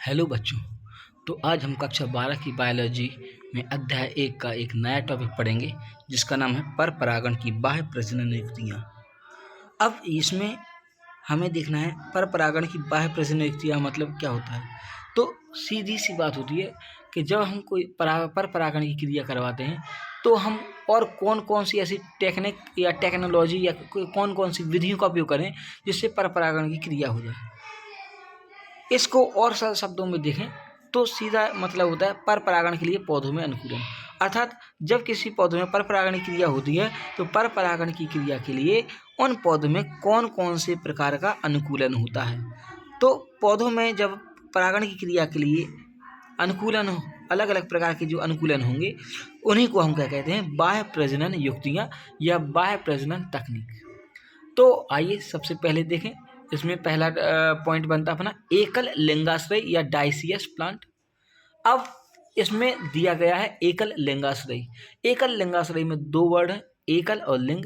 Hello बच्चों। तो आज हम कक्षा 12 की बायोलॉजी में अध्याय 1 का एक नया टॉपिक पढ़ेंगे जिसका नाम है पर परागण की बाह्य प्रजनन युक्तियाँ। अब इसमें हमें देखना है पर परागण की बाह्य प्रजनन युक्तियाँ मतलब क्या होता है। तो सीधी सी बात होती है कि जब हम कोई पर परागण की क्रिया करवाते हैं तो हम और कौन कौन सी ऐसी टेक्निक या टेक्नोलॉजी या कौन कौन सी विधियों का उपयोग करें जिससे पर परागण की क्रिया हो जाए। इसको और सरल शब्दों में देखें तो सीधा मतलब होता है पर परागण के लिए पौधों में अनुकूलन। अर्थात जब किसी पौधे में पर परागण की क्रिया होती है तो पर परागण की क्रिया के लिए उन पौधों में कौन कौन से प्रकार का अनुकूलन होता है। तो पौधों में जब परागण की क्रिया के लिए अनुकूलन हो, अलग अलग प्रकार के जो अनुकूलन होंगे उन्हीं को हम क्या कहते हैं, बाह्य प्रजनन युक्तियाँ या बाह्य प्रजनन तकनीक। तो आइए सबसे पहले देखें। इसमें पहला पॉइंट बनता अपना एकल लिंगाश्रय या डाइसियस प्लांट। अब इसमें दिया गया है एकल लिंगाश्रय। एकल लिंगाश्रय में दो वर्ड है, एकल और लिंग।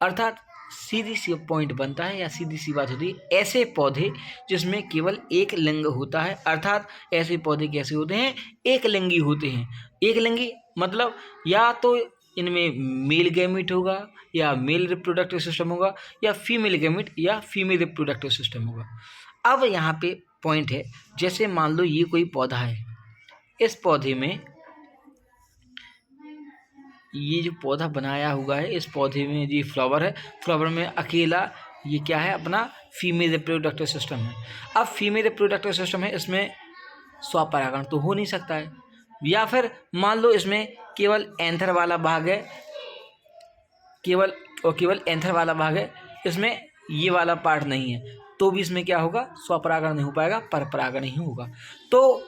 अर्थात सीधी सी पॉइंट बनता है या सीधी सी बात होती है, ऐसे पौधे जिसमें केवल एक लिंग होता है। अर्थात ऐसे पौधे कैसे होते हैं, एक लिंगी होते हैं। एक लिंगी मतलब या तो इनमें मेल गैमिट होगा या मेल रिप्रोडक्टिव सिस्टम होगा या फीमेल गैमिट या फीमेल रिप्रोडक्टिव सिस्टम होगा। अब यहाँ पे पॉइंट है, जैसे मान लो ये कोई पौधा है, इस पौधे में ये जो पौधा बनाया हुआ है, इस पौधे में ये फ्लावर है, फ्लावर में अकेला ये क्या है, अपना फीमेल रिप्रोडक्टिव सिस्टम है। अब फीमेल रिप्रोडक्टिव सिस्टम है, इसमें स्वपरागण तो हो नहीं सकता है। या फिर मान लो इसमें केवल एंथर वाला भाग है, केवल एंथर वाला भाग है, इसमें ये वाला पार्ट नहीं है, तो भी इसमें क्या होगा, स्वपरागण नहीं हो पाएगा, परपरागण ही होगा। तो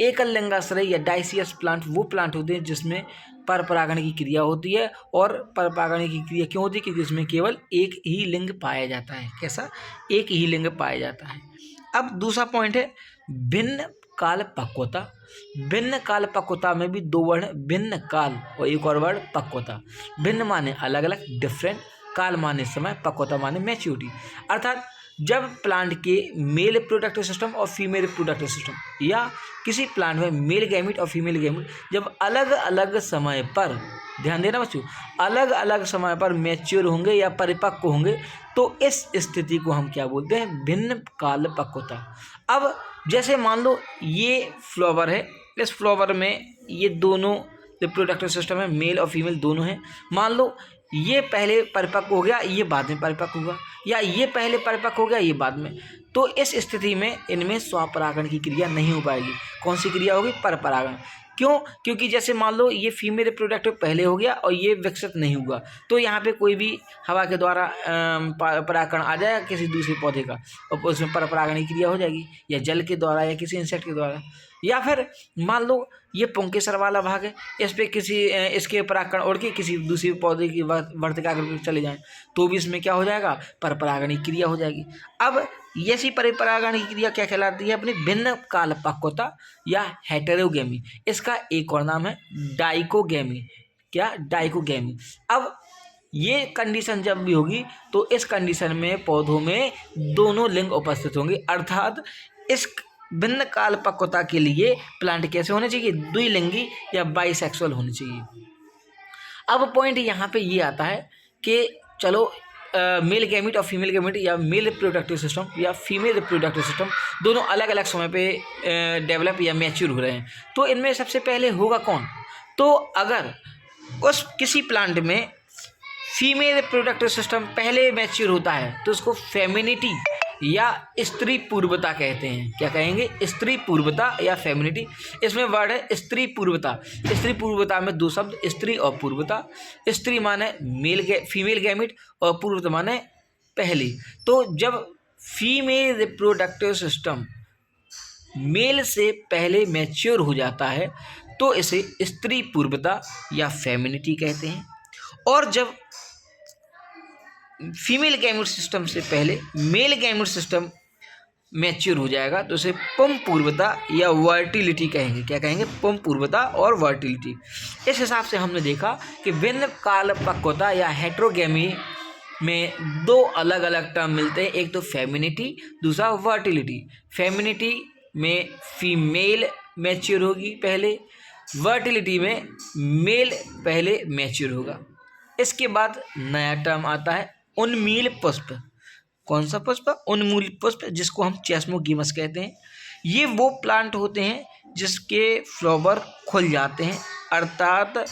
एकल लिंगाश्रय या डाइसियस प्लांट वो प्लांट होते हैं जिसमें परपरागण की क्रिया होती है। और परपरागण की क्रिया क्यों होती है, क्योंकि इसमें केवल एक ही लिंग पाया जाता है। कैसा, एक ही लिंग पाया जाता है। अब दूसरा पॉइंट है भिन्न काल पक्वता। भिन्न काल पक्वता में भी दो वर्ड है, भिन्न काल और एक और वर्ड पक्वता। भिन्न माने अलग अलग, डिफरेंट, काल माने समय, पक्वता माने मैच्योरिटी। अर्थात जब प्लांट के मेल रिप्रोडक्टिव सिस्टम और फीमेल रिप्रोडक्टिव सिस्टम या किसी प्लांट में मेल गैमिट और फीमेल गैमिट जब अलग अलग समय पर, ध्यान देना बच्चों, अलग अलग समय पर मैच्योर होंगे या परिपक्व होंगे, तो इस स्थिति को हम क्या बोलते हैं, भिन्न काल पक्वता। अब जैसे मान लो ये फ्लावर है, इस फ्लावर में ये दोनों रिप्रोडक्टिव सिस्टम है, मेल और फीमेल दोनों हैं। मान लो ये पहले परिपक्व हो गया, ये बाद में परिपक्व होगा, या ये पहले परिपक्व हो गया, ये बाद में। तो इस स्थिति में इनमें स्वपरागण की क्रिया नहीं हो पाएगी। कौन सी क्रिया होगी, परपरागण। क्यों, क्योंकि जैसे मान लो ये फीमेल रिप्रोडक्टिव पहले हो गया और ये विकसित नहीं हुआ, तो यहाँ पे कोई भी हवा के द्वारा परागण आ जाएगा किसी दूसरे पौधे का और उसमें परपरागण की क्रिया हो जाएगी, या जल के द्वारा या किसी इंसेक्ट के द्वारा। या फिर मान लो ये पुंकेसर वाला भाग है, इस पर किसी इसके परागकण उड़ के किसी दूसरे पौधे की वर्तिका पर चले जाएं, तो भी इसमें क्या हो जाएगा, परपरागण की क्रिया हो जाएगी। अब ऐसी परपरागण की क्रिया क्या कहलाती है, अपनी भिन्न काल पक्वता या हेटेरोगेमी। इसका एक और नाम है डाइकोगेमी। क्या, डाइकोगेमी। अब ये कंडीशन जब भी होगी तो इस कंडीशन में पौधों में दोनों लिंग उपस्थित होंगे। अर्थात इस भिन्न काल पक्वता के लिए प्लांट कैसे होने चाहिए, द्विलिंगी या बाइसेक्सुअल होने चाहिए। अब पॉइंट यहाँ पे ये आता है कि चलो मेल गैमिट और फीमेल गैमिट या मेल रिप्रोडक्टिव सिस्टम या फीमेल रिप्रोडक्टिव सिस्टम दोनों अलग अलग समय पे डेवलप या मैच्योर हो रहे हैं, तो इनमें सबसे पहले होगा कौन। तो अगर उस किसी प्लांट में फीमेल रिप्रोडक्टिव सिस्टम पहले मैच्योर होता है तो उसको फेमिनिटी या स्त्री पूर्वता कहते हैं। क्या कहेंगे, स्त्री पूर्वता या फेमिनिटी। इसमें वर्ड है स्त्री पूर्वता। स्त्री पूर्वता में दो शब्द, स्त्री और पूर्वता। स्त्री माने फीमेल गैमिट और पूर्वता माने पहली। तो जब फीमेल रिप्रोडक्टिव सिस्टम मेल से पहले मैच्योर हो जाता है तो इसे स्त्री पूर्वता या फेमिनिटी कहते हैं। और जब फीमेल गैमेट सिस्टम से पहले मेल गैमेट सिस्टम मैच्योर हो जाएगा तो उसे पुम पूर्वता या वर्टिलिटी कहेंगे। क्या कहेंगे, पुम पूर्वता और वर्टिलिटी। इस हिसाब से हमने देखा कि भिन्न काल पक्वता या हेट्रोगेमी में दो अलग अलग टर्म मिलते हैं, एक तो फेमिनिटी, दूसरा वर्टिलिटी। फेमिनिटी में फीमेल मैच्योर होगी पहले, फर्टिलिटी में मेल पहले मैच्योर होगा। इसके बाद नया टर्म आता है उन्मील पुष्प। कौन सा पुष्प? उन्मूल पुष्प, जिसको हम चेस्मोगीमस कहते हैं। ये वो प्लांट होते हैं जिसके फ्लावर खुल जाते हैं, अर्थात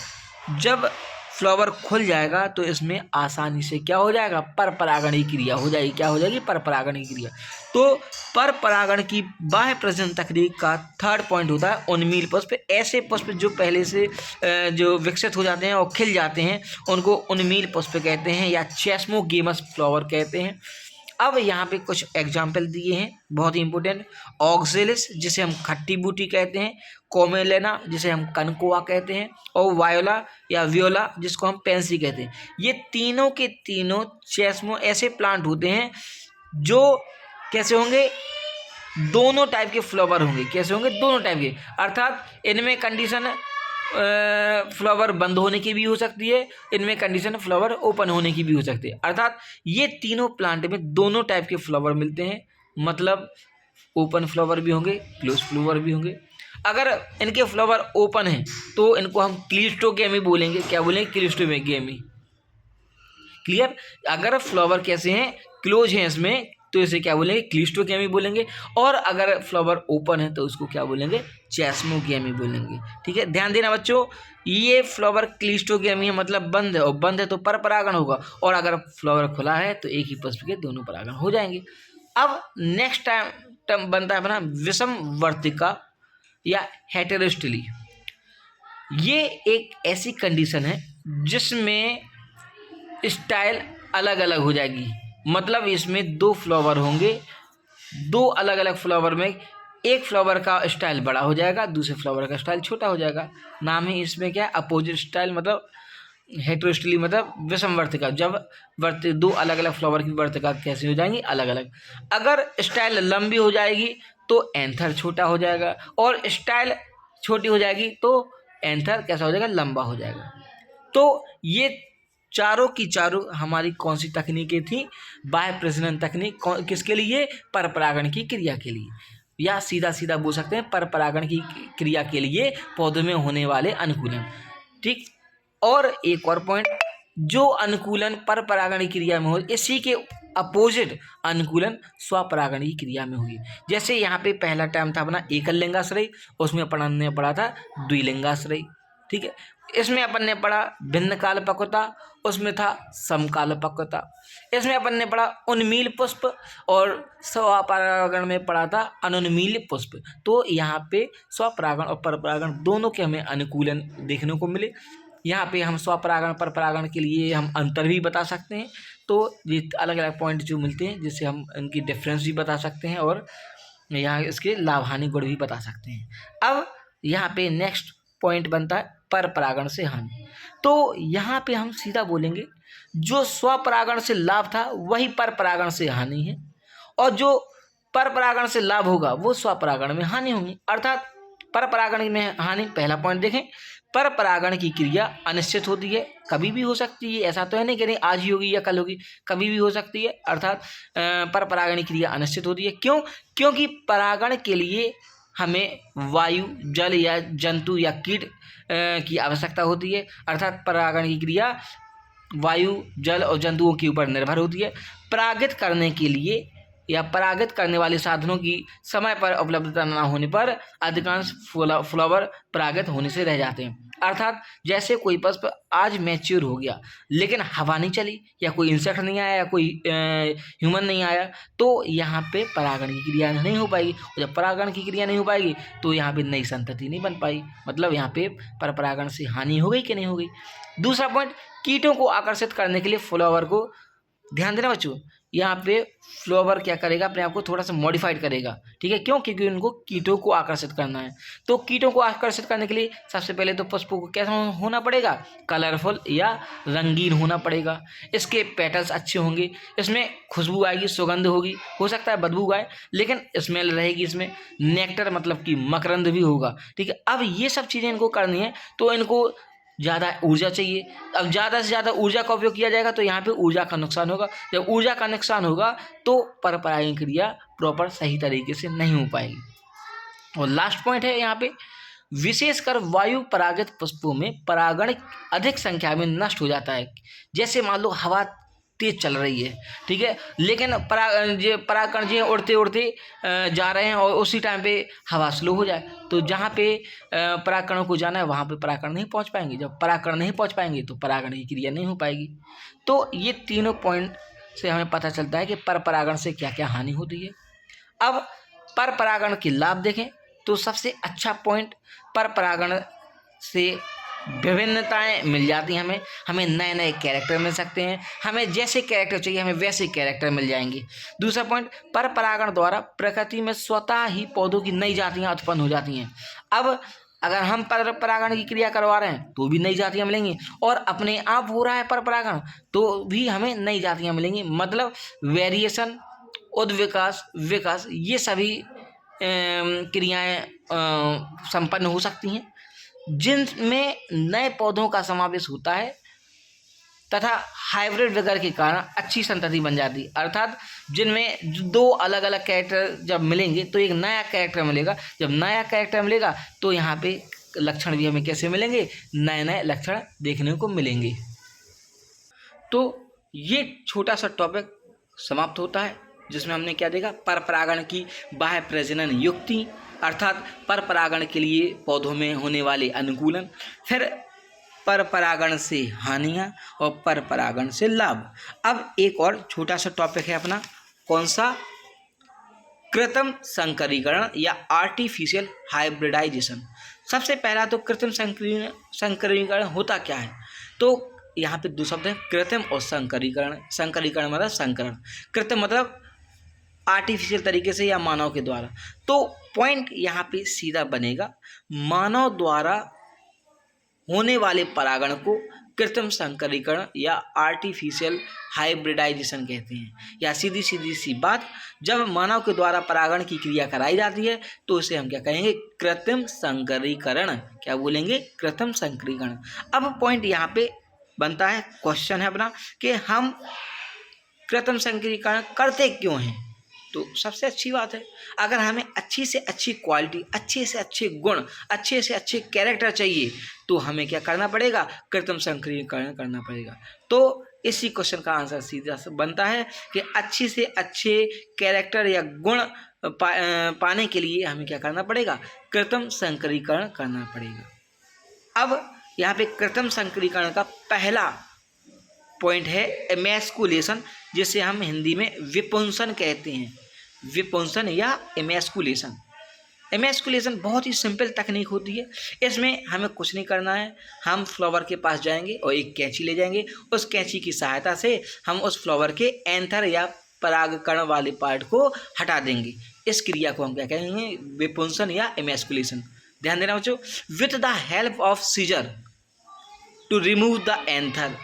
जब फ्लावर खुल जाएगा तो इसमें आसानी से क्या हो जाएगा? पर परागण की क्रिया हो जाएगी। क्या हो जाएगी? पर परागण की क्रिया। तो पर परागण की बाह्य प्रजनन तकनीक का थर्ड पॉइंट होता है उन्मील पुष्प। ऐसे पुष्प जो पहले से जो विकसित हो जाते हैं और खिल जाते हैं उनको उन्मील पुष्प कहते हैं या चेस्मोगीमस फ्लावर कहते हैं। अब यहाँ पे कुछ एग्जाम्पल दिए हैं बहुत ही इंपॉर्टेंट। ऑक्जेलिस, जिसे हम खट्टी बूटी कहते हैं, कोमेलेना, जिसे हम कनकोआ कहते हैं, और वायोला या वियोला, जिसको हम पेंसी कहते हैं। ये तीनों के तीनों चेस्मो ऐसे प्लांट होते हैं जो कैसे होंगे? दोनों टाइप के फ्लावर होंगे। कैसे होंगे? दोनों टाइप के, अर्थात इनमें कंडीशन फ्लावर बंद होने की भी हो सकती है, इनमें कंडीशन फ्लावर ओपन होने की भी हो सकती है। अर्थात ये तीनों प्लांट में दोनों टाइप के फ्लावर मिलते हैं, मतलब ओपन फ्लावर भी होंगे, क्लोज फ्लावर भी होंगे। अगर इनके फ्लावर ओपन हैं तो इनको हम क्लिस्टोगेमी बोलेंगे। क्या बोलेंगे? क्लिस्टोगेमी। क्लियर? अगर फ्लावर कैसे हैं? क्लोज हैं इसमें, तो इसे क्या बोलेंगे? क्लिस्टोगेमी बोलेंगे। और अगर फ्लावर ओपन है तो उसको क्या बोलेंगे? चेस्मोगेमी बोलेंगे। ठीक है, ध्यान देना बच्चों, ये फ्लावर क्लिस्टोगेमी है, मतलब बंद है, और बंद है तो पर परागण होगा, और अगर फ्लावर खुला है तो एक ही पुष्प के दोनों परागण हो जाएंगे। अब नेक्स्ट टर्म बनता है अपना विषम वर्तिका या हेटेरोस्टिली। ये एक ऐसी कंडीशन है जिसमें स्टाइल अलग अलग हो जाएगी, मतलब इसमें दो फ्लावर होंगे, दो अलग अलग फ्लावर में एक फ्लावर का स्टाइल बड़ा हो जाएगा, दूसरे फ्लावर का स्टाइल छोटा हो जाएगा। नाम है इसमें क्या? अपोजिट स्टाइल, मतलब हेटेरोस्टिली, मतलब विषम वर्तिका। जब दो अलग अलग फ्लावर की वर्तिका कैसी हो जाएंगी? अलग अलग। अगर स्टाइल लंबी हो जाएगी तो एंथर छोटा हो जाएगा, और स्टाइल छोटी हो जाएगी तो एंथर कैसा हो जाएगा? लंबा हो जाएगा। तो ये चारों की चारों हमारी कौन सी तकनीकें थी? बाह्य प्रजनन तकनीक। किसके लिए? पर परागण की क्रिया के लिए, या सीधा सीधा बोल सकते हैं पर परागण की क्रिया के लिए पौधों में होने वाले अनुकूलन। ठीक, और एक और पॉइंट, जो अनुकूलन पर परागण की क्रिया में हो, इसी के अपोजिट अनुकूलन स्वपरागण की क्रिया में होगी। जैसे यहाँ पे पहला टर्म था अपना एकल लिंगाश्रय, उसमें अपन ने पढ़ा था द्विलिंगाश्रय। ठीक है, इसमें अपन ने पढ़ा भिन्न काल पक्वता, उसमें था समकाल पक्वता। इसमें अपन ने पढ़ा उन्मील पुष्प, और स्वपरागण में पढ़ा था अनुन्मील पुष्प। तो यहाँ पे स्वपरागण और परपरागण दोनों के हमें अनुकूलन देखने को मिले। यहाँ पे हम स्वपरागण पर परागण के लिए हम अंतर भी बता सकते हैं। तो ये अलग अलग पॉइंट जो मिलते हैं जिससे हम इनकी डिफरेंस भी बता सकते हैं, और यहाँ इसके लाभ हानि गुण भी बता सकते हैं। अब यहाँ पे नेक्स्ट पॉइंट बनता है पर परागण से हानि। तो यहाँ पे हम सीधा बोलेंगे जो स्वपरागण से लाभ था वही पर परागण से हानि है, और जो पर परागण से लाभ होगा वो स्वपरागण में हानि होगी। अर्थात पर परागण में हानि, पहला पॉइंट देखें, पर परागण की क्रिया अनिश्चित होती है, कभी भी हो सकती है। ऐसा तो है नहीं कि नहीं आज ही होगी या कल होगी, कभी भी हो सकती है। अर्थात पर परागण की क्रिया अनिश्चित होती है। क्यों? क्योंकि परागण के लिए हमें वायु, जल या जंतु या कीट की आवश्यकता होती है। अर्थात परागण की क्रिया वायु, जल और जंतुओं के ऊपर निर्भर होती है। परागित करने के लिए या परागित करने वाले साधनों की समय पर उपलब्धता न होने पर अधिकांश फ्लावर परागित होने से रह जाते हैं। अर्थात जैसे कोई पुष्प आज मैच्योर हो गया लेकिन हवा नहीं चली, या कोई इंसेक्ट नहीं आया, या कोई ह्यूमन नहीं आया, तो यहाँ पे परागण की क्रिया नहीं हो पाएगी। और जब परागण की क्रिया नहीं हो पाएगी तो यहाँ पे नई संतति नहीं बन पाई, मतलब यहाँ पे पर परागण से हानि हो गई कि नहीं हो गई। दूसरा पॉइंट, कीटों को आकर्षित करने के लिए फ्लावर को, ध्यान देना बच्चों, यहाँ पे फ्लावर क्या करेगा? अपने आप को थोड़ा सा मॉडिफाइड करेगा। ठीक है, क्यों? क्योंकि उनको कीटों को आकर्षित करना है। तो कीटों को आकर्षित करने के लिए सबसे पहले तो पुष्पों को कैसा होना पड़ेगा? कलरफुल या रंगीन होना पड़ेगा। इसके पेटल्स अच्छे होंगे, इसमें खुशबू आएगी, सुगंध होगी, हो सकता है बदबू आए लेकिन स्मेल रहेगी। इसमें नेक्टर मतलब कि मकरंद भी होगा। ठीक है, अब ये सब चीज़ें इनको करनी है तो इनको ज़्यादा ऊर्जा चाहिए। अब ज़्यादा से ज़्यादा ऊर्जा का उपयोग किया जाएगा तो यहाँ पे ऊर्जा का नुकसान होगा। जब ऊर्जा का नुकसान होगा तो पर परागण क्रिया प्रॉपर सही तरीके से नहीं हो पाएगी। और लास्ट पॉइंट है यहाँ पे, विशेषकर वायु परागित पुष्पों में परागण अधिक संख्या में नष्ट हो जाता है। जैसे मान लो हवा तेज चल रही है, ठीक है, लेकिन परागकण जो उड़ते उड़ते जा रहे हैं और उसी टाइम पे हवा स्लो हो जाए, तो जहाँ पे परागकणों को जाना है वहाँ पे परागकण नहीं पहुँच पाएंगे। जब परागकण नहीं पहुँच पाएंगे तो परागण की क्रिया नहीं हो पाएगी। तो ये तीनों पॉइंट से हमें पता चलता है कि पर परागण से क्या क्या हानि होती है। अब पर परागण के लाभ देखें तो सबसे अच्छा पॉइंट, पर परागण से विभिन्नताएं मिल जाती हैं हमें नए नए कैरेक्टर मिल सकते हैं, हमें जैसे कैरेक्टर चाहिए हमें वैसे कैरेक्टर मिल जाएंगे। दूसरा पॉइंट, पर परागण द्वारा प्रकृति में स्वतः ही पौधों की नई जातियां उत्पन्न हो जाती हैं। अब अगर हम पर परागण की क्रिया करवा रहे हैं तो भी नई जातियां मिलेंगी, और अपने आप हो रहा है पर परागण तो भी हमें नई जातियां मिलेंगी। मतलब वेरिएशन, उद्विकास, विकास, ये सभी क्रियाएं संपन्न हो सकती हैं जिनमें नए पौधों का समावेश होता है तथा हाइब्रिड विगर के कारण अच्छी संतति बन जाती है। अर्थात जिनमें दो अलग अलग कैरेक्टर जब मिलेंगे तो एक नया कैरेक्टर मिलेगा। जब नया कैरेक्टर मिलेगा तो यहाँ पे लक्षण भी हमें कैसे मिलेंगे, नए नए लक्षण देखने को मिलेंगे। तो ये छोटा सा टॉपिक समाप्त होता है जिसमें हमने क्या देखा, पर परागण की बाह्य प्रजनन युक्ति, अर्थात पर परागण के लिए पौधों में होने वाले अनुकूलन, फिर पर परागण से हानियाँ और पर परागण से लाभ। अब एक और छोटा सा टॉपिक है अपना, कौन सा, कृत्रिम संकरीकरण या आर्टिफिशियल हाइब्रिडाइजेशन। सबसे पहला तो कृत्रिम संकरीकरण होता क्या है, तो यहाँ पे दो शब्द हैं, कृत्रिम और संकरीकरण। संकरीकरण मतलब संकरण, कृत्रिम मतलब आर्टिफिशियल तरीके से या मानव के द्वारा। तो पॉइंट यहाँ पे सीधा बनेगा, मानव द्वारा होने वाले परागण को कृत्रिम संकरीकरण या आर्टिफिशियल हाइब्रिडाइजेशन कहते हैं। या सीधी सी बात, जब मानव के द्वारा परागण की क्रिया कराई जाती है तो उसे हम क्या कहेंगे, कृत्रिम संकरीकरण। क्या बोलेंगे, कृत्रिम संकरीकरण। अब पॉइंट यहाँ पे बनता है, क्वेश्चन है अपना कि हम कृत्रिम संकरीकरण करते क्यों हैं। तो सबसे अच्छी बात है, अगर हमें अच्छी से अच्छी क्वालिटी, अच्छे से अच्छे गुण, अच्छे से अच्छे कैरेक्टर चाहिए तो हमें क्या करना पड़ेगा, कृत्रिम संकरीकरण करना पड़ेगा। तो इसी क्वेश्चन का आंसर सीधा बनता है कि अच्छी से अच्छे कैरेक्टर या गुण पाने के लिए हमें क्या करना पड़ेगा, कृत्रिम संकरीकरण करना पड़ेगा। अब यहाँ पे कृत्रिम संकरीकरण का पहला पॉइंट है एमैस्कुलेशन, जिसे हम हिंदी में विपुंसन कहते हैं। विपुंसन या एमैस्कुलेशन। एमैस्कुलेशन बहुत ही सिंपल तकनीक होती है। इसमें हमें कुछ नहीं करना है, हम फ्लावर के पास जाएंगे और एक कैंची ले जाएंगे। उस कैंची की सहायता से हम उस फ्लावर के एंथर या परागकण वाले पार्ट को हटा देंगे। इस क्रिया को हम क्या कहेंगे, विपुंसन या एमैस्कुलेशन। ध्यान देना बच्चों, with the help of scissor to remove the anther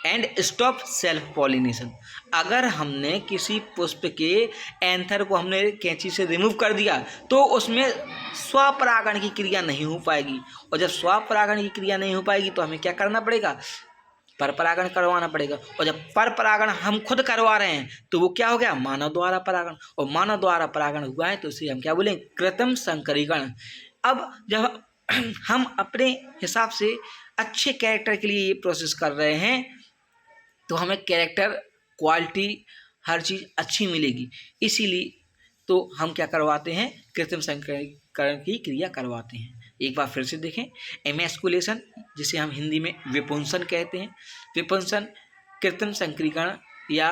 and stop self pollination. अगर हमने किसी पुष्प के एंथर को हमने कैंची से रिमूव कर दिया तो उसमें स्वपरागण की क्रिया नहीं हो पाएगी, और जब स्वपरागण की क्रिया नहीं हो पाएगी तो हमें क्या करना पड़ेगा, पर परागण करवाना पड़ेगा। और जब पर परागण हम खुद करवा रहे हैं तो वो क्या हो गया, मानव द्वारा परागण। और मानव द्वारा परागण हुआ है तो इसे हम क्या बोलेंगे, कृत्रिम संकरीकरण। अब जब हम अपने हिसाब से अच्छे कैरेक्टर के लिए ये प्रोसेस कर रहे हैं तो हमें कैरेक्टर, क्वालिटी, हर चीज़ अच्छी मिलेगी। इसीलिए तो हम क्या करवाते हैं, कृत्रिम संकरीकरण की क्रिया करवाते हैं। एक बार फिर से देखें, एमैस्कुलेशन जिसे हम हिंदी में विपुंसन कहते हैं। विपुंसन कृत्रिम संकरीकरण या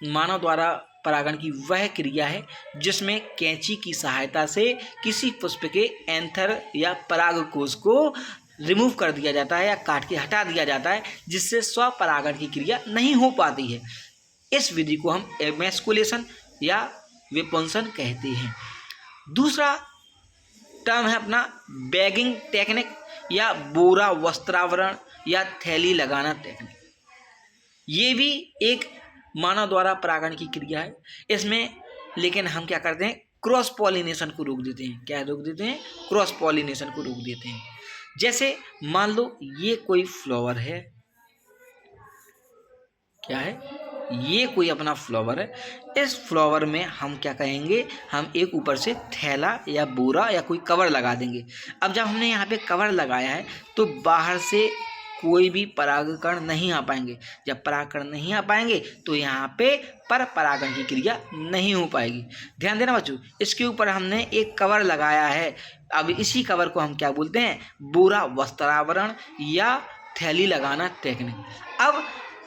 मानव द्वारा परागण की वह क्रिया है जिसमें कैंची की सहायता से किसी पुष्प के एंथर या परागकोश को रिमूव कर दिया जाता है या काट के हटा दिया जाता है, जिससे स्वपरागण की क्रिया नहीं हो पाती है। इस विधि को हम एमैस्कुलेशन या विपुंसन कहते हैं। दूसरा टर्म है अपना बैगिंग टेक्निक या बोरा वस्त्रावरण या थैली लगाना टेक्निक। ये भी एक मानव द्वारा परागण की क्रिया है। इसमें लेकिन हम क्या करते हैं, क्रॉस पॉलिनेशन को रोक देते हैं। क्या रोक देते हैं, क्रॉस पॉलिनेशन को रोक देते हैं। जैसे मान लो ये कोई फ्लावर है, क्या है, ये कोई अपना फ्लावर है, इस फ्लावर में हम क्या कहेंगे, हम एक ऊपर से थैला या बोरा या कोई कवर लगा देंगे। अब जब हमने यहाँ पे कवर लगाया है तो बाहर से कोई भी परागकण नहीं आ पाएंगे। जब परागकण नहीं आ पाएंगे तो यहाँ पे पर परागण की क्रिया नहीं हो पाएगी। ध्यान देना बच्चों, इसके ऊपर हमने एक कवर लगाया है। अब इसी कवर को हम क्या बोलते हैं, बोरा वस्त्रावरण या थैली लगाना टेक्निक। अब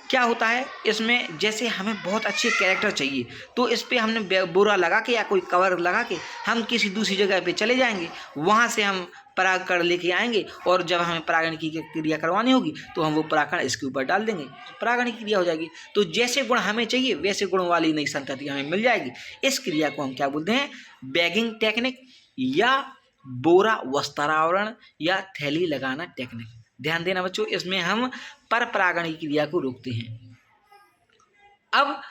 क्या होता है इसमें, जैसे हमें बहुत अच्छे कैरेक्टर चाहिए तो इस पे हमने बोरा लगा के या कोई कवर लगा के हम किसी दूसरी जगह पे चले जाएंगे, वहाँ से हम परागकण लेके आएंगे और जब हमें परागण की क्रिया करवानी होगी तो हम वो परागकण इसके ऊपर डाल देंगे, परागण की क्रिया हो जाएगी। तो जैसे गुण हमें चाहिए वैसे गुण वाली नई संतति हमें मिल जाएगी। इस क्रिया को हम क्या बोलते हैं, बैगिंग टेक्निक या बोरा वस्त्रावरण या थैली लगाना टेक्निक। ध्यान देना बच्चों, इसमें हम पर परागण की क्रिया को रोकते हैं। अब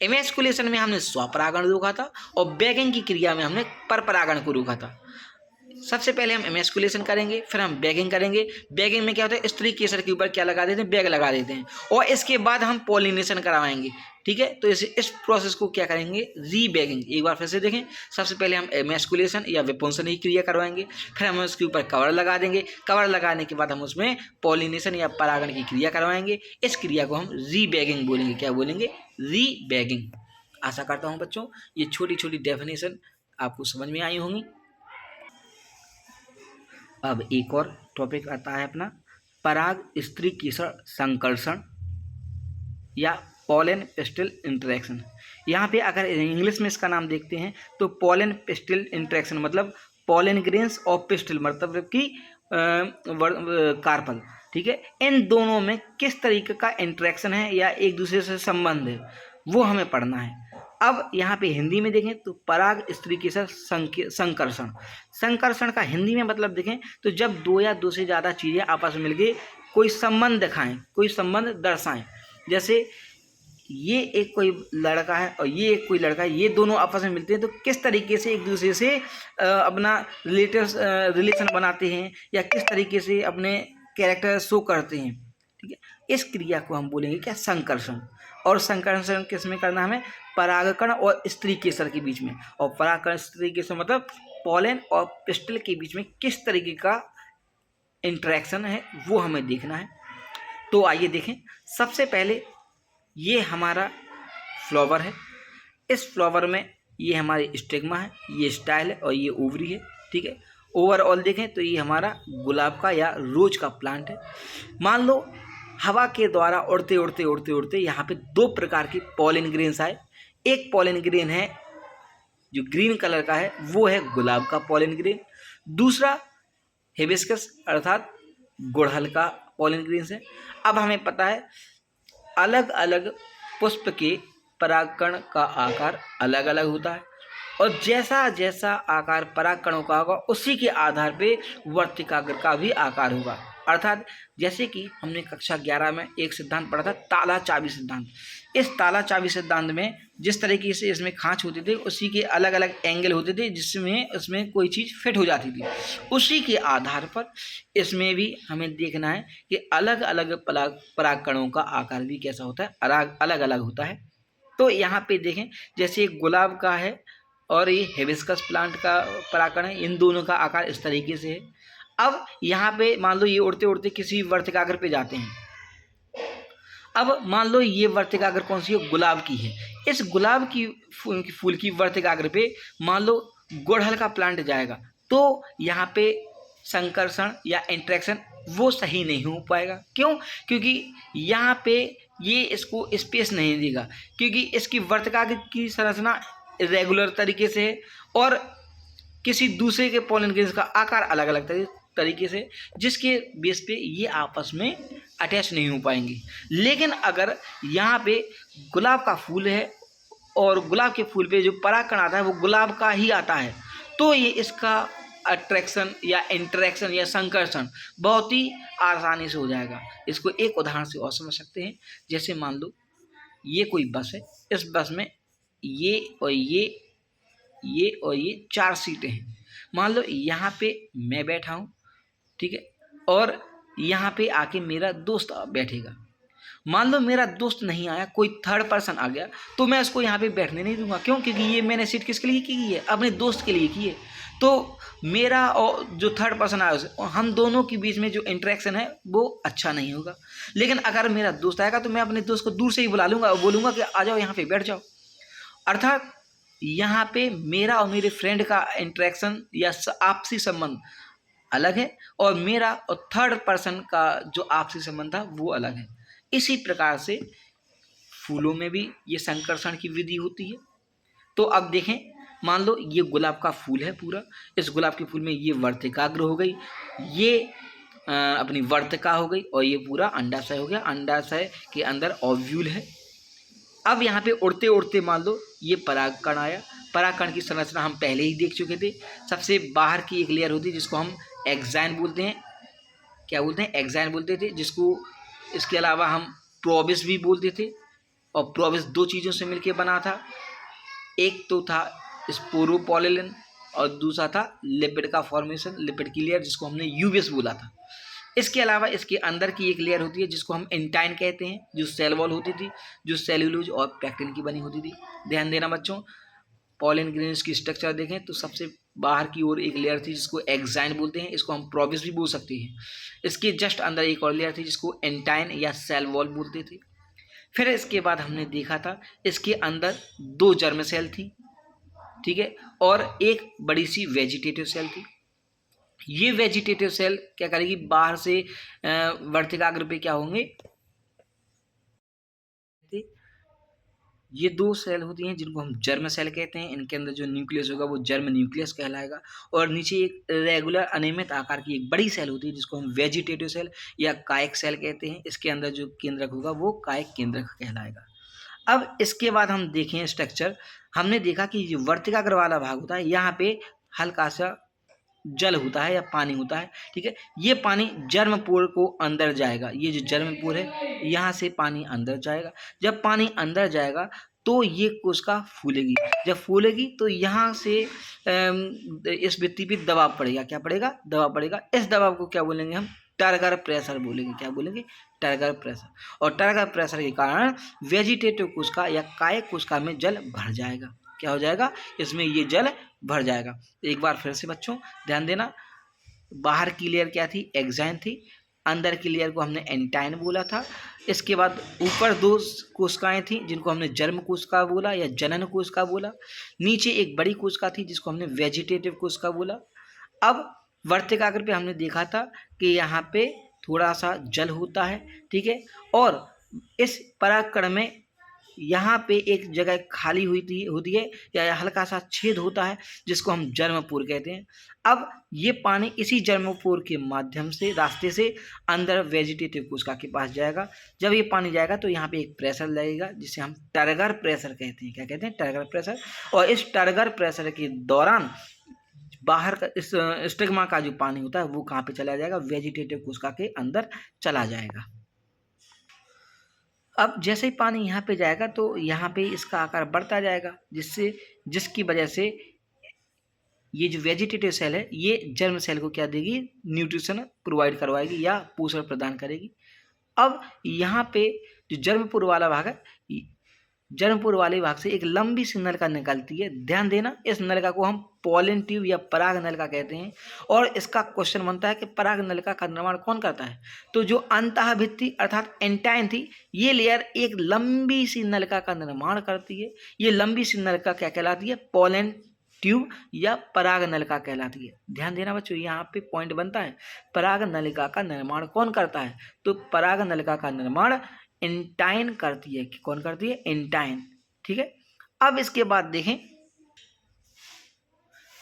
इमैस्कुलेशन में हमने स्वपरागण रोका था और बैगिंग की क्रिया में हमने पर परागण को रोका था। सबसे पहले हम इमैस्कुलेशन करेंगे, फिर हम बैगिंग करेंगे। बैगिंग में क्या होता है, स्त्री केसर के ऊपर क्या लगा देते हैं, बैग लगा देते हैं और इसके बाद हम पॉलिनेशन करवाएंगे। ठीक है, तो इस प्रोसेस को क्या करेंगे, रीबैगिंग। एक बार फिर से देखें, सबसे पहले हम इमैस्कुलेशन या विपुंसन की क्रिया करवाएंगे, फिर हम उसके ऊपर कवर लगा देंगे। कवर लगाने के बाद हम उसमें पॉलिनेशन या परागण की क्रिया करवाएंगे। इस क्रिया को हम रीबैगिंग बोलेंगे। क्या बोलेंगे, रीबैगिंग। आशा करता हूँ बच्चों ये छोटी छोटी डेफिनेशन आपको समझ में आई होंगी। अब एक और टॉपिक आता है अपना पराग स्त्री केसर संकर्षण या पॉलन पिस्टल इंटरेक्शन। यहाँ पे अगर इंग्लिश में इसका नाम देखते हैं तो पॉलन पिस्टल इंटरेक्शन मतलब पॉलन ग्रेन्स और पिस्टल मतलब कि कार्पल। ठीक है, इन दोनों में किस तरीके का इंटरेक्शन है या एक दूसरे से संबंध है वो हमें पढ़ना है। अब यहाँ पे हिंदी में देखें तो पराग स्त्री केसर संकर्षण। संकर्षण का हिंदी में मतलब देखें तो जब दो या दो से ज़्यादा चीज़ें आपस में मिलके कोई संबंध दिखाएं, कोई संबंध दर्शाएं। जैसे ये एक कोई लड़का है और ये एक कोई लड़का है, ये दोनों आपस में मिलते हैं तो किस तरीके से एक दूसरे से अपना रिलेशन बनाते हैं या किस तरीके से अपने कैरेक्टर शो करते हैं। ठीक है, इस क्रिया को हम बोलेंगे क्या, संकर्षण। और संकर्षण किस में करना, हमें परागकण और स्त्री केसर के बीच में। और परागकण स्त्री केसर मतलब पॉलन और पिस्टल के बीच में किस तरीके का इंटरेक्शन है वो हमें देखना है। तो आइए देखें, सबसे पहले ये हमारा फ्लावर है। इस फ्लावर में ये हमारी स्टिग्मा है, ये स्टाइल है और ये ओवरी है। ठीक है, ओवरऑल देखें तो ये हमारा गुलाब का या रोज का प्लांट है। मान लो हवा के द्वारा उड़ते उड़ते उड़ते उड़ते यहाँ पे दो प्रकार की पॉलिन ग्रेन्स आए। एक पॉलिन ग्रेन है जो ग्रीन कलर का है, वो है गुलाब का पॉलिन ग्रेन। दूसरा हिबिस्कस अर्थात गुड़हल का पॉलिन ग्रेन्स है। अब हमें पता है अलग अलग पुष्प के परागकण का आकार अलग अलग होता है और जैसा जैसा आकार परागकणों का होगा उसी के आधार पे वर्तिकाग्र का भी आकार होगा। अर्थात जैसे कि हमने कक्षा 11 में एक सिद्धांत पढ़ा था, ताला चाबी सिद्धांत। इस ताला चाबी सिद्धांत में जिस तरीके से इसमें खांच होते थे उसी के अलग अलग एंगल होते थे जिसमें उसमें कोई चीज़ फिट हो जाती थी। उसी के आधार पर इसमें भी हमें देखना है कि अलग अलग परागकणों का आकार भी कैसा होता है, अलग अलग होता है। तो यहाँ पे देखें, जैसे गुलाब का है और ये हिबिस्कस प्लांट का परागकण है, इन दोनों का आकार इस तरीके से है। अब यहाँ पे मान लो ये उड़ते उड़ते किसी वर्तिकाग्र पे जाते हैं। अब मान लो ये वर्तिकाग्र कौन सी है, गुलाब की है। इस गुलाब की फूल की वर्तिकाग्र पे मान लो गुड़हल का प्लांट जाएगा तो यहाँ पे संकर्षण या इंटरेक्शन वो सही नहीं हो पाएगा। क्यों? क्योंकि यहाँ पे ये इसको स्पेस नहीं देगा, क्योंकि इसकी वर्तिकाग्र की संरचना रेगुलर तरीके से है और किसी दूसरे के पॉलन ग्रेन्स का आकार अलग अलग तरीके से, जिसके बेस पे ये आपस में अटैच नहीं हो पाएंगे। लेकिन अगर यहाँ पे गुलाब का फूल है और गुलाब के फूल पे जो परागकण आता है वो गुलाब का ही आता है तो ये इसका अट्रैक्शन या इंटरेक्शन या संकर्षण बहुत ही आसानी से हो जाएगा। इसको एक उदाहरण से और समझ सकते हैं। जैसे मान लो ये कोई बस है, इस बस में ये और ये और ये 4 सीटें हैं। मान लो यहाँ पे मैं बैठा हूँ, ठीक है, और यहाँ पे आके मेरा दोस्त बैठेगा मान लो मेरा दोस्त नहीं आया, कोई थर्ड पर्सन आ गया, तो मैं उसको यहाँ पे बैठने नहीं दूंगा। क्यों? क्योंकि ये मैंने सीट किसके लिए की है? अपने दोस्त के लिए की है। तो मेरा और जो थर्ड पर्सन आया हम दोनों के बीच में जो इंटरेक्शन है वो अच्छा नहीं होगा। लेकिन अगर मेरा दोस्त आएगा तो मैं अपने दोस्त को दूर से ही बुला लूंगा और बोलूँगा कि आ जाओ यहाँ पे बैठ जाओ। अर्थात यहाँ पे मेरा और मेरे फ्रेंड का इंटरेक्शन या आपसी संबंध अलग है और मेरा और थर्ड पर्सन का जो आपसी संबंध था वो अलग है। इसी प्रकार से फूलों में भी ये संकर्षण की विधि होती है। तो अब देखें, मान लो ये गुलाब का फूल है पूरा, इस गुलाब के फूल में ये वर्तिकाग्र हो गई, ये अपनी वर्तिका हो गई और ये पूरा अंडाशय हो गया। अंडाशय के अंदर ओव्यूल है। अब यहाँ पे उड़ते उड़ते मान लो ये परागकण आया। परागकण की संरचना हम पहले ही देख चुके थे। सबसे बाहर की एक लेयर होती है जिसको हम एक्साइन बोलते हैं। क्या बोलते हैं? एक्साइन बोलते थे, जिसको इसके अलावा हम प्रोबिस भी बोलते थे। और प्रोबिस दो चीज़ों से मिलकर बना था, एक तो था स्पोरोपोलिन और दूसरा था लिपिड का फॉर्मेशन, लिपिड की लेयर, जिसको हमने यूवेस बोला था। इसके अलावा इसके अंदर की एक लेयर होती है जिसको हम एंटाइन कहते हैं, जो सेल वॉल होती थी, जो सेल्यूलोज और पैक्टिन की बनी होती थी। ध्यान देना बच्चों, पॉलन ग्रेन्स की स्ट्रक्चर देखें तो सबसे बाहर की ओर एक लेयर थी जिसको एक्साइन बोलते हैं, इसको हम प्रोबिस भी बोल सकते हैं। इसके जस्ट अंदर एक और लेयर थी जिसको एंटाइन या सेल वॉल बोलते थे। फिर इसके बाद हमने देखा था इसके अंदर दो जर्म सेल थी, ठीक है, और एक बड़ी सी वेजिटेटिव सेल थी। ये वेजिटेटिव सेल क्या करेगी? बाहर से वर्तिकाग्र पे क्या होंगे? ये दो सेल होती हैं जिनको हम जर्म सेल कहते हैं। इनके अंदर जो न्यूक्लियस होगा वो जर्म न्यूक्लियस कहलाएगा। और नीचे एक रेगुलर अनियमित आकार की एक बड़ी सेल होती है जिसको हम वेजिटेटिव सेल या कायिक सेल कहते हैं। इसके अंदर जो केंद्रक होगा वो कायिक केंद्रक कहलाएगा। अब इसके बाद हम देखें स्ट्रक्चर, हमने देखा कि जो वर्तिकाग्र वाला भाग होता है यहाँ पे हल्का सा जल होता है या पानी होता है, ठीक है। ये पानी जर्मपोर को अंदर जाएगा। ये जो जर्मपोर है यहाँ से पानी अंदर जाएगा। जब पानी अंदर जाएगा तो ये कोशिका फूलेगी। जब फूलेगी तो यहाँ से इस भित्ति पे दबाव पड़ेगा। क्या पड़ेगा? दबाव पड़ेगा। इस दबाव को क्या बोलेंगे हम? टर्गर प्रेशर बोलेंगे। क्या बोलेंगे? Turgor pressure. और टर्गर प्रेशर के कारण वेजिटेटिव कोशिका या कायिक कोशिका में जल भर जाएगा। क्या हो जाएगा? इसमें ये जल भर जाएगा। एक बार फिर से बच्चों ध्यान देना, बाहर की लेयर क्या थी? एक्साइन थी। अंदर की लेयर को हमने एंटाइन बोला था। इसके बाद ऊपर दो कोशिकाएं थी जिनको हमने जर्म कोशिका बोला या जनन कोशिका बोला। नीचे एक बड़ी कोशिका थी जिसको हमने वेजिटेटिव कोशिका बोला। अब वर्तिकाग्र पे हमने देखा था कि यहाँ पे थोड़ा सा जल होता है, ठीक है, और इस परागकण में यहाँ पे एक जगह खाली होती है या हल्का सा छेद होता है जिसको हम जर्मपोर कहते हैं। अब ये पानी इसी जर्मपोर के माध्यम से रास्ते से अंदर वेजिटेटिव कोशिका के पास जाएगा। जब ये पानी जाएगा तो यहाँ पे एक प्रेशर लगेगा जिसे हम टर्गर प्रेशर कहते हैं। क्या कहते हैं? Turgor pressure. और इस टर्गर प्रेशर के दौरान बाहर का इस स्टिग्मा का जो पानी होता है वो कहाँ पे चला जाएगा? वेजिटेटिव कोशिका के अंदर चला जाएगा। अब जैसे ही पानी यहाँ पे जाएगा तो यहाँ पे इसका आकार बढ़ता जाएगा, जिसकी वजह से ये जो वेजिटेटिव सेल है ये जर्म सेल को क्या देगी? न्यूट्रिशन प्रोवाइड करवाएगी या पोषण प्रदान करेगी। अब यहाँ पे जो जर्मपुर वाला भाग है, जर्मपुर वाले भाग से एक लंबी सी नलिका निकलती है। ध्यान देना, इस नलिका को हम पॉलन ट्यूब या पराग नलिका कहते हैं। और इसका क्वेश्चन बनता है कि पराग नलिका का निर्माण कौन करता है? तो जो अंतः भित्ति अर्थात एंटाइन थी, ये लेयर एक लंबी सी नलिका का निर्माण करती है। ये लंबी सी नलिका क्या कहलाती है? पॉलन ट्यूब या पराग नलिका कहलाती है। ध्यान देना बच्चों, यहाँ पे पॉइंट बनता है, पराग नलिका का निर्माण कौन करता है? तो पराग नलिका का निर्माण एंटाइन करती है। कौन करती है? एंटाइन, ठीक है। अब इसके बाद देखें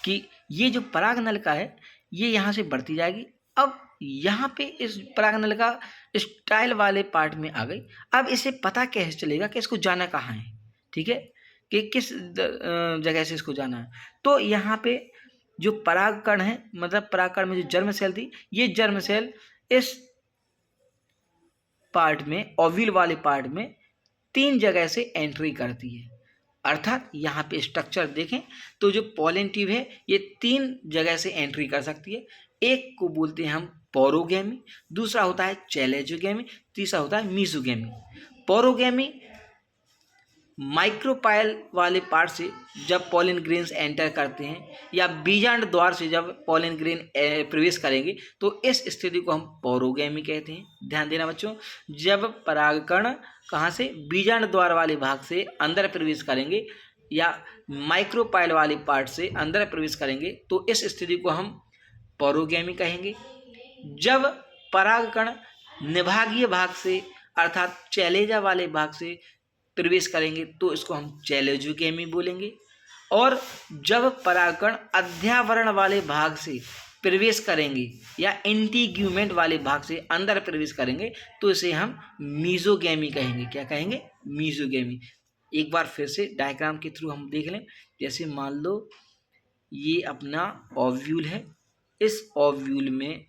कि ये जो पराग नलिका है ये यहाँ से बढ़ती जाएगी। अब यहाँ पे इस पराग नलिका स्टाइल वाले पार्ट में आ गई। अब इसे पता कैसे चलेगा कि इसको जाना कहाँ है, ठीक है, कि किस जगह से इसको जाना है? तो यहाँ पे जो परागकण है, मतलब परागकण में जो जर्म सेल थी, ये जर्म सेल इस पार्ट में, ओव्यूल वाले पार्ट में 3 जगह से एंट्री करती है। अर्थात यहाँ पे स्ट्रक्चर देखें तो जो पॉलन ट्यूब है ये 3 जगह से एंट्री कर सकती है। एक को बोलते हैं हम पोरोगैमी, दूसरा होता है चैलेजोगैमी, तीसरा होता है मीसोगैमी। पोरोगैमी माइक्रोपाइल वाले पार्ट से जब पॉलिन ग्रेन्स एंटर करते हैं या बीजांड द्वार से जब पॉलिन ग्रेन प्रवेश करेंगे तो इस स्थिति को हम पोरोगैमी कहते हैं। ध्यान देना बच्चों, जब परागकण कहाँ से बीजांड द्वार वाले भाग से अंदर प्रवेश करेंगे या माइक्रोपाइल वाले पार्ट से अंदर प्रवेश करेंगे तो इस स्थिति को हम पोरोगैमी कहेंगे। जब परागकण निभागीय भाग से अर्थात चैलेजा वाले भाग से प्रवेश करेंगे तो इसको हम चैलेजोगैमी बोलेंगे। और जब परागकण अध्यावरण वाले भाग से प्रवेश करेंगे या इंटीग्यूमेंट वाले भाग से अंदर प्रवेश करेंगे तो इसे हम मीजोगैमी कहेंगे। क्या कहेंगे? मीजोगैमी। एक बार फिर से डायग्राम के थ्रू हम देख लें। जैसे मान लो ये अपना ओव्यूल है, इस ओव्यूल में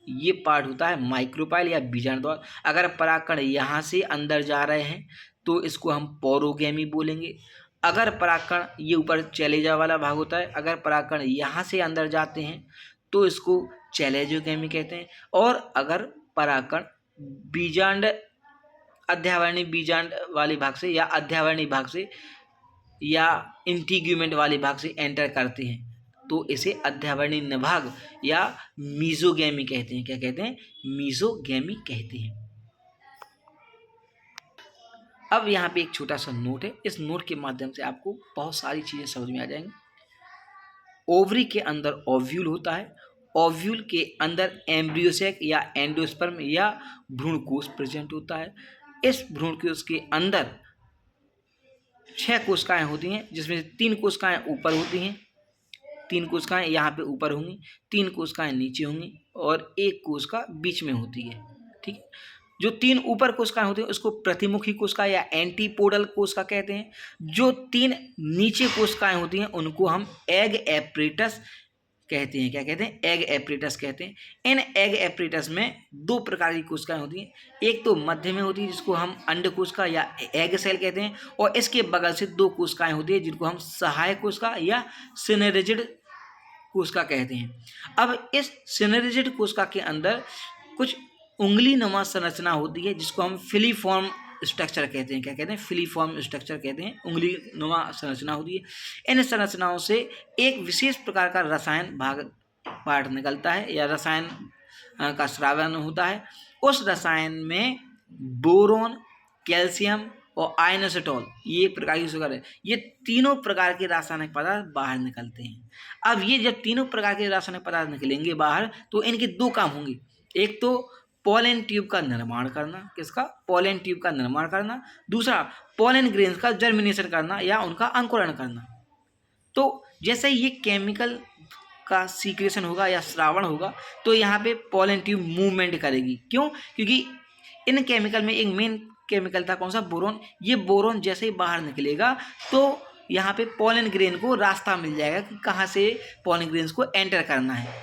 ये पार्ट होता है माइक्रोपाइल या बीजांड द्वार। अगर परागकण यहाँ से अंदर जा रहे हैं तो इसको हम पोरोगैमी बोलेंगे। अगर परागकण ये ऊपर चैलेजा वाला भाग होता है, अगर परागकण यहाँ से अंदर जाते हैं तो इसको चैलेजोगैमी कहते हैं। और अगर परागकण बीजांड अध्यावरणीय बीजांड वाले भाग से या अध्यावरणीय भाग से या इंटीग्यूमेंट वाले भाग से एंटर करते हैं तो इसे अध्यावरणीय निभाग या मीजोगैमी कहते हैं। क्या कहते हैं? मीजोगैमी कहते हैं। अब यहाँ पे एक छोटा सा नोट है, इस नोट के माध्यम से आपको बहुत सारी चीजें समझ में आ जाएंगी। ओवरी के अंदर ओव्यूल होता है, ओव्यूल के अंदर एम्ब्रियोसेक या एंडोस्पर्म या भ्रूणकोश प्रेजेंट होता है। इस भ्रूणकोश के अंदर 6 कोशिकाएं होती हैं, जिसमें 3 कोशिकाएं ऊपर होती हैं, 3 कोशिकाएं यहाँ पे ऊपर होंगी, 3 कोशिकाएं नीचे होंगी और 1 कोशिका बीच में होती है। ठीक है, जो 3 ऊपर कोशिकाएं होती हैं उसको प्रतिमुखी कोशिका या एंटीपोडल कोशिका कहते हैं। जो 3 नीचे कोशिकाएं होती हैं उनको हम एग एपरेटस कहते हैं। क्या कहते हैं? एग एपरेटस कहते हैं। इन एग एपरेटस में 2 प्रकार की कोशिकाएं होती हैं, एक तो मध्य में होती है जिसको हम अंड कोशिका या एग सेल कहते हैं, और इसके बगल से 2 कोशिकाएं होती है जिनको हम सहायक कोशिका या सिनर्जिड कोशिका कहते हैं। अब इस सिनर्जिड कोशिका के अंदर कुछ उंगली नुमा संरचना होती है जिसको हम फिलीफॉर्म स्ट्रक्चर कहते हैं। क्या कहते हैं? फिलीफॉर्म स्ट्रक्चर कहते हैं। उंगली नुमा संरचना होती है। इन संरचनाओं से एक विशेष प्रकार का रसायन पार्ट निकलता है या रसायन का स्रावन होता है। उस रसायन में बोरोन, कैल्शियम और आयनोसिटॉल, ये एक प्रकार की शुगर है, ये तीनों प्रकार के रासायनिक पदार्थ बाहर निकलते हैं। अब ये जब तीनों प्रकार के रासायनिक पदार्थ निकलेंगे बाहर तो इनके 2 काम होंगे। एक तो पॉलन ट्यूब का निर्माण करना, किसका? पॉलन ट्यूब का निर्माण करना। दूसरा पॉलन ग्रेन्स का जर्मिनेशन करना या उनका अंकुरण करना। तो जैसे ये केमिकल का सीक्रेशन होगा या श्रावण होगा तो यहाँ पे पॉलन ट्यूब मूवमेंट करेगी। क्यों? क्योंकि इन केमिकल में एक मेन केमिकल था, कौन सा? बोरोन। ये बोरोन जैसे ही बाहर निकलेगा तो यहाँ पे पॉलन ग्रेन को रास्ता मिल जाएगा कि कहाँ से पॉलन ग्रेन्स को एंटर करना है।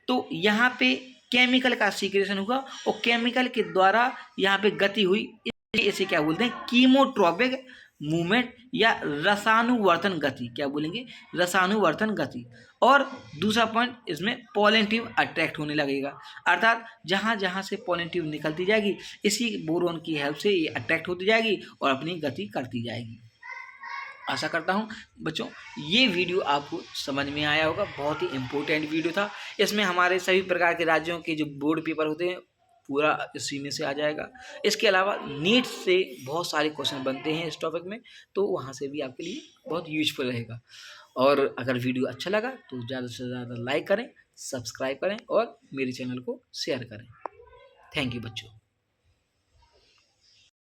तो यहाँ पे केमिकल का सीक्रेशन होगा और केमिकल के द्वारा यहाँ पे गति हुई, इसे क्या बोलते हैं? कीमोट्रॉपिक मूवमेंट या रसानुवर्तन गति। क्या बोलेंगे? रसानुवर्तन गति। और दूसरा पॉइंट, इसमें पॉलन ट्यूब अट्रैक्ट होने लगेगा, अर्थात जहाँ जहाँ से पॉलन ट्यूब निकलती जाएगी इसी बोरोन की हेल्प से ये अट्रैक्ट होती जाएगी और अपनी गति करती जाएगी। आशा करता हूँ बच्चों ये वीडियो आपको समझ में आया होगा। बहुत ही इम्पोर्टेंट वीडियो था। इसमें हमारे सभी प्रकार के राज्यों के जो बोर्ड पेपर होते हैं पूरा इसी में से आ जाएगा। इसके अलावा नीट से बहुत सारे क्वेश्चन बनते हैं इस टॉपिक में, तो वहाँ से भी आपके लिए बहुत यूजफुल रहेगा। और अगर वीडियो अच्छा लगा तो ज़्यादा से ज़्यादा लाइक करें, सब्सक्राइब करें और मेरे चैनल को शेयर करें। थैंक यू बच्चों।